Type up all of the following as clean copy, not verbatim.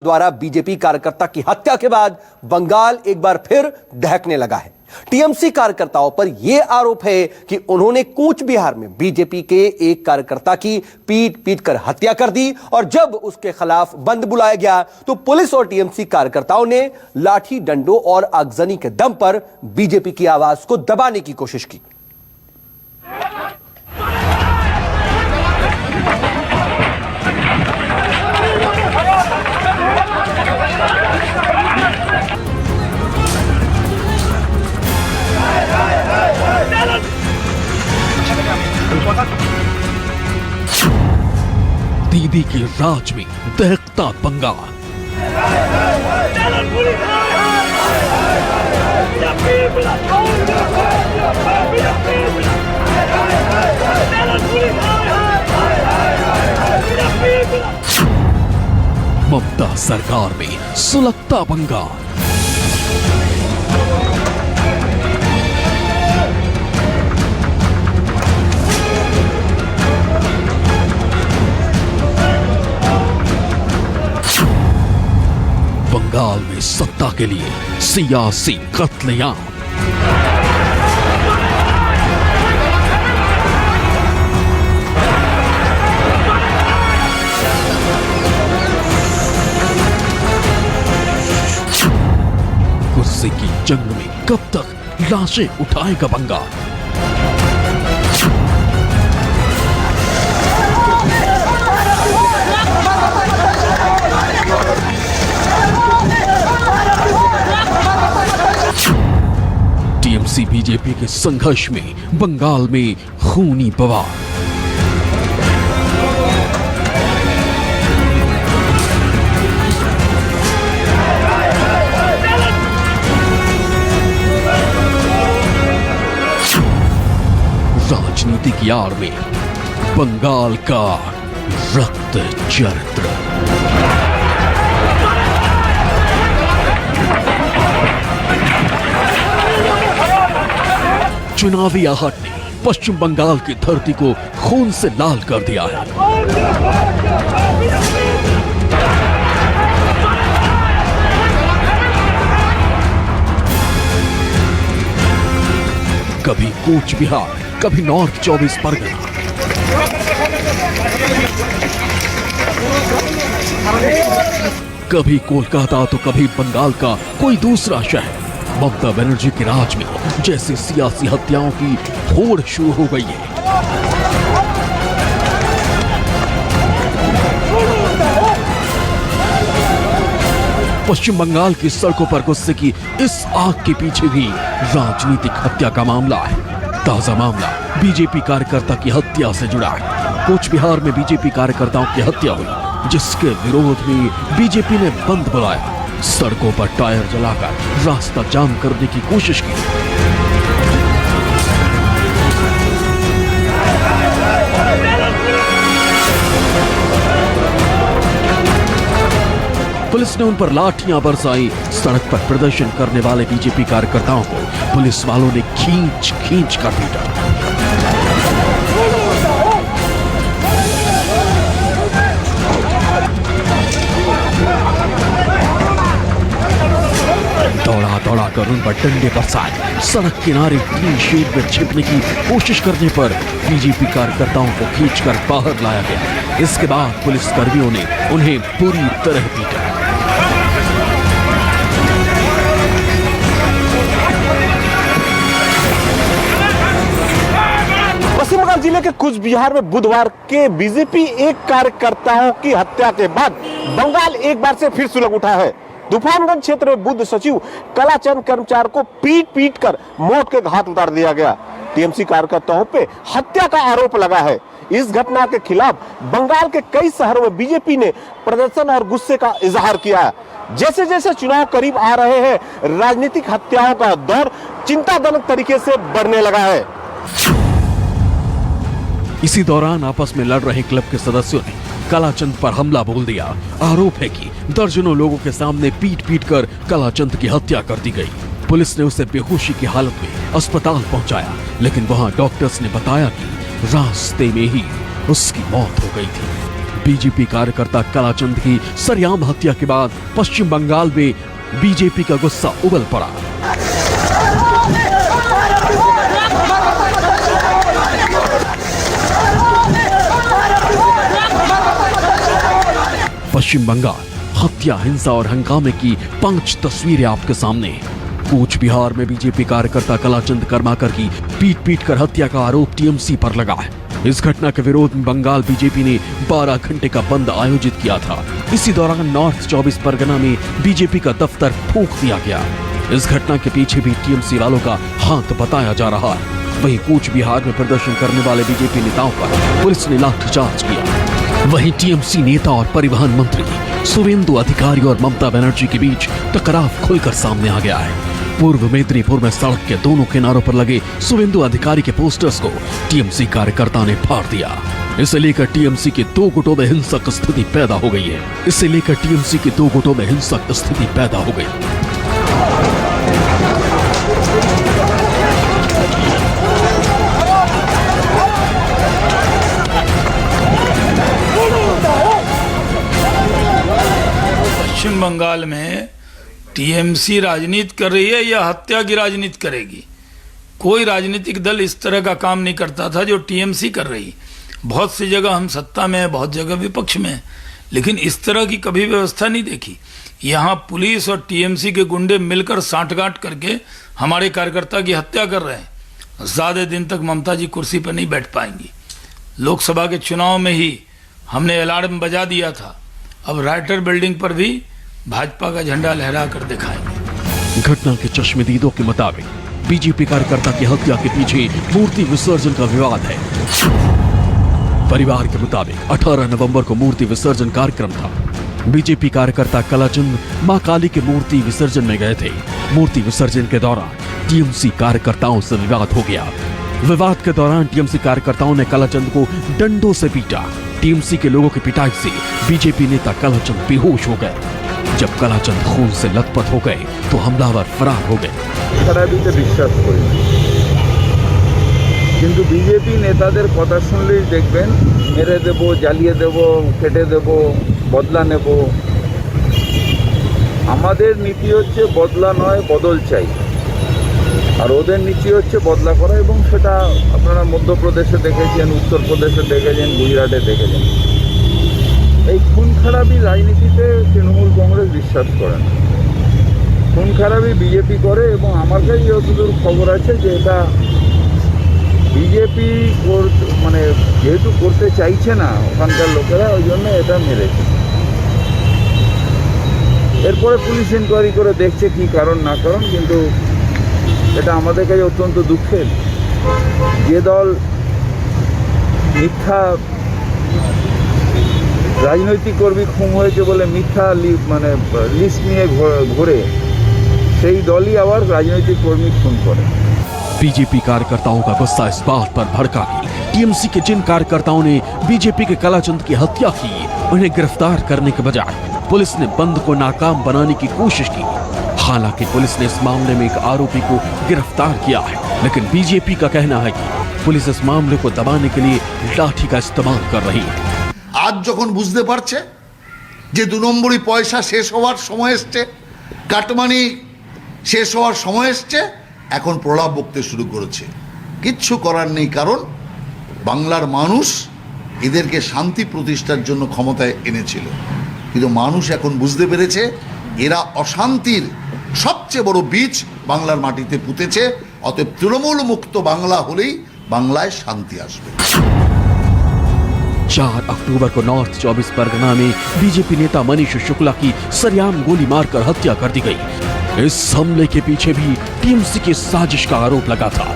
द्वारा बीजेपी कार्यकर्ता की हत्या के बाद बंगाल एक बार फिर दहकने लगा है। टीएमसी कार्यकर्ताओं पर यह आरोप है कि उन्होंने कूच बिहार में बीजेपी के एक कार्यकर्ता की पीट कर हत्या कर दी और जब उसके खिलाफ बंद बुलाया गया तो पुलिस और टीएमसी कार्यकर्ताओं ने लाठी डंडों और आगजनी के दम पर बीजेपी की आवाज को दबाने की कोशिश की। दीदी की राज में दहकता बंगाल। ममता सरकार में सुलगता बंगाल। बंगाल में सत्ता के लिए सियासी कत्लेआम। गुस्से की जंग में कब तक लाशें उठाएगा बंगाल। टीएमसी बीजेपी के संघर्ष में बंगाल में खूनी बवाल। राजनीति की आड़ में बंगाल का रक्त चरित्र। चुनावी आहट ने पश्चिम बंगाल की धरती को खून से लाल कर दिया है। कभी कूच बिहार, कभी नॉर्थ 24 परगना, कभी कोलकाता तो कभी बंगाल का कोई दूसरा शहर। ममता बनर्जी के राज में जैसे सियासी हत्याओं की होड़ शुरू हो गई है। पश्चिम बंगाल की सड़कों पर गुस्से की इस आग के पीछे भी राजनीतिक हत्या का मामला है। ताजा मामला बीजेपी कार्यकर्ता की हत्या से जुड़ा है। कूच बिहार में बीजेपी कार्यकर्ताओं की हत्या हुई, जिसके विरोध में बीजेपी ने बंद बुलाया, सड़कों पर टायर जलाकर रास्ता जाम करने की कोशिश की। पुलिस ने उन पर लाठियां बरसाई। सड़क पर प्रदर्शन करने वाले बीजेपी कार्यकर्ताओं को पुलिस वालों ने खींच कर पीटा। दौड़ा कर उन पर डंडे बरसाए। सड़क किनारे टीन शेड में छिपने की कोशिश करने पर बीजेपी कार्यकर्ताओं को खींचकर बाहर लाया गया। इसके बाद पुलिस कर्मियों ने उन्हें पूरी तरह पीटा। पश्चिम बंगाल जिले के कूच बिहार में बुधवार के बीजेपी एक कार्यकर्ताओं की हत्या के बाद बंगाल एक बार से फिर सुलग उठा है। तूफानगंज क्षेत्र में बुद्ध सचिव कलाचंद कर्मचारी को पीट कर मौत के घाट उतार दिया गया। टीएमसी कार्यकर्ताओं पे हत्या का आरोप लगा है। इस घटना के खिलाफ बंगाल के कई शहरों में बीजेपी ने प्रदर्शन और गुस्से का इजहार किया है। जैसे जैसे चुनाव करीब आ रहे हैं, राजनीतिक हत्याओं का दौर चिंताजनक तरीके से बढ़ने लगा है। इसी दौरान आपस में लड़ रहे क्लब के सदस्यों ने कलाचंद पर हमला बोल दिया। आरोप है कि दर्जनों लोगों के सामने पीट कर कलाचंद की हत्या कर दी गई। पुलिस ने उसे बेहोशी की हालत में अस्पताल पहुंचाया, लेकिन वहां डॉक्टर्स ने बताया कि रास्ते में ही उसकी मौत हो गई थी। बीजेपी कार्यकर्ता कलाचंद की सरेआम हत्या के बाद पश्चिम बंगाल में बीजेपी का गुस्सा उबल पड़ा। पश्चिम बंगाल हत्या, हिंसा और हंगामे की 5 तस्वीरें आपके सामने। कूच बिहार में बीजेपी कार्यकर्ता कलाचंद कर्माकर की पीट कर हत्या का आरोप टीएमसी पर लगा है। इस घटना के विरोध में बंगाल बीजेपी ने 12 घंटे का बंद आयोजित किया था। इसी दौरान नॉर्थ 24 परगना में बीजेपी का दफ्तर फूंक दिया गया। इस घटना के पीछे भी टीएमसी वालों का हाथ बताया जा रहा है। वहीं कूच बिहार में प्रदर्शन करने वाले बीजेपी नेताओं पर पुलिस ने लाठीचार्ज किया। वहीं टीएमसी नेता और परिवहन मंत्री शुवेंदु अधिकारी और ममता बनर्जी के बीच टकराव खुलकर सामने आ गया है। पूर्व मेदिनीपुर में सड़क के दोनों किनारों पर लगे शुवेंदु अधिकारी के पोस्टर्स को टीएमसी कार्यकर्ता ने फाड़ दिया। इसे लेकर टीएमसी के 2 गुटों में हिंसक स्थिति पैदा हो गई है। पश्चिम बंगाल में टीएमसी राजनीति कर रही है या हत्या की राजनीति करेगी? कोई राजनीतिक दल इस तरह का काम नहीं करता था जो टीएमसी कर रही। बहुत सी जगह हम सत्ता में हैं, बहुत जगह विपक्ष में हैं, लेकिन इस तरह की कभी व्यवस्था नहीं देखी। यहाँ पुलिस और टीएमसी के गुंडे मिलकर सांठगांठ करके हमारे कार्यकर्ता की हत्या कर रहे हैं। ज्यादा दिन तक ममता जी कुर्सी पर नहीं बैठ पाएंगी। लोकसभा के चुनाव में ही हमने अलार्म बजा दिया था। अब राइटर बिल्डिंग पर भी भाजपा का झंडा लहरा कर दिखाएंगे। घटना के चश्मदीदों के मुताबिक बीजेपी कार्यकर्ता की हत्या के पीछे मूर्ति विसर्जन का विवाद है। परिवार के मुताबिक 18 नवंबर को मूर्ति विसर्जन कार्यक्रम था। बीजेपी कार्यकर्ता कलाचंद मां काली के मूर्ति विसर्जन में गए थे। मूर्ति विसर्जन के दौरान टीएमसी कार्यकर्ताओं से विवाद हो गया। विवाद के दौरान टीएमसी कार्यकर्ताओं ने कलाचंद को डंडों से पीटा। टीएमसी के लोगों की पिटाई से बीजेपी नेता कलाचंद बेहोश हो गए। जब कलाचंद खून से लथपथ हो गए तो हमलावर फरार हो गए। বিশ্বাস করি কিন্তু বিজেপি নেতাদের কথা শুনলেই দেখবেন মেরে দেব, জ্বালিয়ে দেব, কেটে দেব, বদলা নেব। আমাদের নীতি হচ্ছে বদলা নয়, বদল চাই। আর ওদের নীতি হচ্ছে বদলা করা, এবং সেটা আপনারা মধ্যপ্রদেশে দেখেছেন, উত্তরপ্রদেশে দেখেছেন, গুজরাটে দেখেছেন। এই খুন খারাপি রাজনীতিতে তৃণমূল কংগ্রেস বিশ্বাস করে না। খুন খারাপি বিজেপি করে, এবং আমার কাছে যতদূর খবর আছে যে এটা বিজেপি মানে যেহেতু করতে চাইছে না ওখানকার লোকেরা, ওই জন্য এটা মেরেছে। এরপরে পুলিশ ইনকোয়ারি করে দেখছে কি কারণ না কারণ, কিন্তু এটা আমাদের কাছে অত্যন্ত দুঃখের। যে দল মিথ্যা রাজনৈতিক কর্মী খুন হয়েছে বলে মিথ্যা মানে লিস্ট নিয়ে ঘোরে, সেই দলই আবার রাজনৈতিক কর্মী খুন করে। बीजेपी कार्यकर्ताओं का गुस्सा इस बात पर भड़का कि टीएमसी के जिन कार्यकर्ताओं ने बीजेपी के कलाचंद की हत्या की, उन्हें गिरफ्तार करने के बजाय पुलिस ने बंद को नाकाम बनाने की कोशिश की। हालांकि पुलिस ने इस मामले में एक आरोपी को गिरफ्तार किया है, लेकिन बीजेपी का कहना है कि पुलिस इस मामले को दबाने के लिए लाठी का इस्तेमाल कर रही है। আজ যখন বুঝতে পারছে যে 2 নম্বরই পয়সা শেষ হওয়ার সময় এসছে, কাটমানি শেষ হওয়ার সময় এসছে, এখন প্রলাপ বকতে শুরু করেছে। কিচ্ছু করার নেই, কারণ বাংলার মানুষ এদেরকে শান্তি প্রতিষ্ঠার জন্য ক্ষমতায় এনেছিল। কিন্তু মানুষ এখন বুঝতে পেরেছে এরা অশান্তির সবচেয়ে বড় বীজ বাংলার মাটিতে পুঁতেছে। অতএব তৃণমূল মুক্ত বাংলা হলেই বাংলায় শান্তি আসবে। 4 अक्टूबर को नॉर्थ 24 परगना में बीजेपी नेता मनीष शुक्ला की सरेआम गोली मारकर हत्या कर दी गई। इस हमले के पीछे भी टीएमसी की साजिश का आरोप लगा था।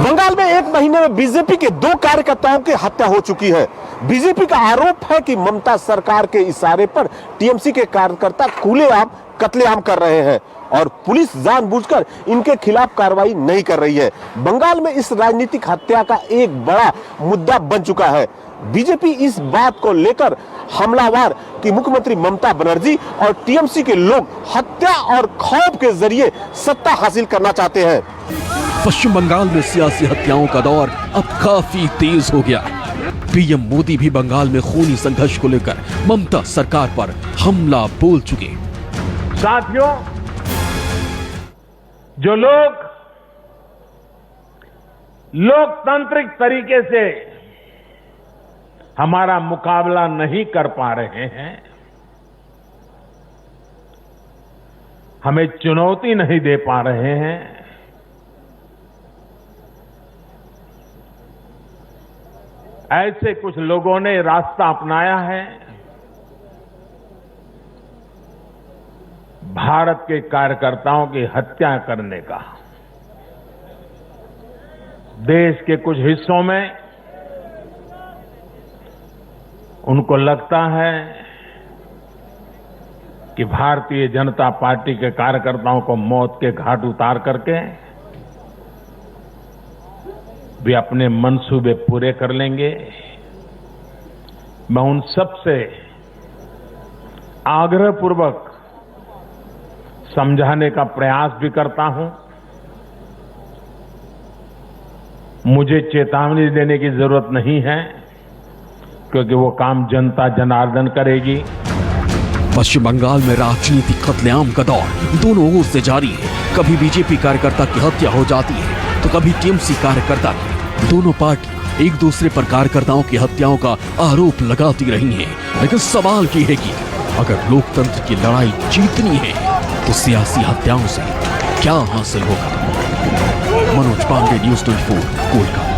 बंगाल में 1 महीने में बीजेपी के 2 कार्यकर्ताओं की हत्या हो चुकी है। बीजेपी का आरोप है कि ममता सरकार के इशारे पर टीएमसी के कार्यकर्ता खुलेआम कत्लेआम कर रहे हैं और पुलिस जानबूझकर इनके खिलाफ कार्रवाई नहीं कर रही है। बंगाल में इस राजनीतिक हत्या का एक बड़ा मुद्दा बन चुका है। बीजेपी इस बात को लेकर हमलावर कि मुख्यमंत्री ममता बनर्जी और टीएमसी के लोग हत्या और खौफ के जरिए सत्ता हासिल करना चाहते हैं। पश्चिम बंगाल में सियासी हत्याओं का दौर अब काफी तेज हो गया है। पीएम मोदी भी बंगाल में खूनी संघर्ष को लेकर ममता सरकार पर हमला बोल चुके। साथियों, जो लोग लोकतांत्रिक तरीके से हमारा मुकाबला नहीं कर पा रहे हैं, हमें चुनौती नहीं दे पा रहे हैं, ऐसे कुछ लोगों ने रास्ता अपनाया है भारत के कार्यकर्ताओं की हत्या करने का। देश के कुछ हिस्सों में उनको लगता है कि भारतीय जनता पार्टी के कार्यकर्ताओं को मौत के घाट उतार करके वे अपने मंसूबे पूरे कर लेंगे। मैं उन सब से आग्रहपूर्वक समझाने का प्रयास भी करता हूं। मुझे चेतावनी देने की जरूरत नहीं है, क्योंकि वो काम जनता जनार्दन करेगी। पश्चिम बंगाल में राजनीतिक कत्लेआम का दौर दोनों ओर से जारी है। कभी बीजेपी कार्यकर्ता की हत्या हो जाती है तो कभी टीएमसी कार्यकर्ता की। दोनों पार्टी एक दूसरे पर कार्यकर्ताओं की हत्याओं का आरोप लगाती रही हैं। लेकिन सवाल ये है कि अगर लोकतंत्र की लड़ाई जीतनी है तो सियासी हत्याओं से क्या हासिल होगा। मनोज पांडे, न्यूज़ 24, कोलकाता।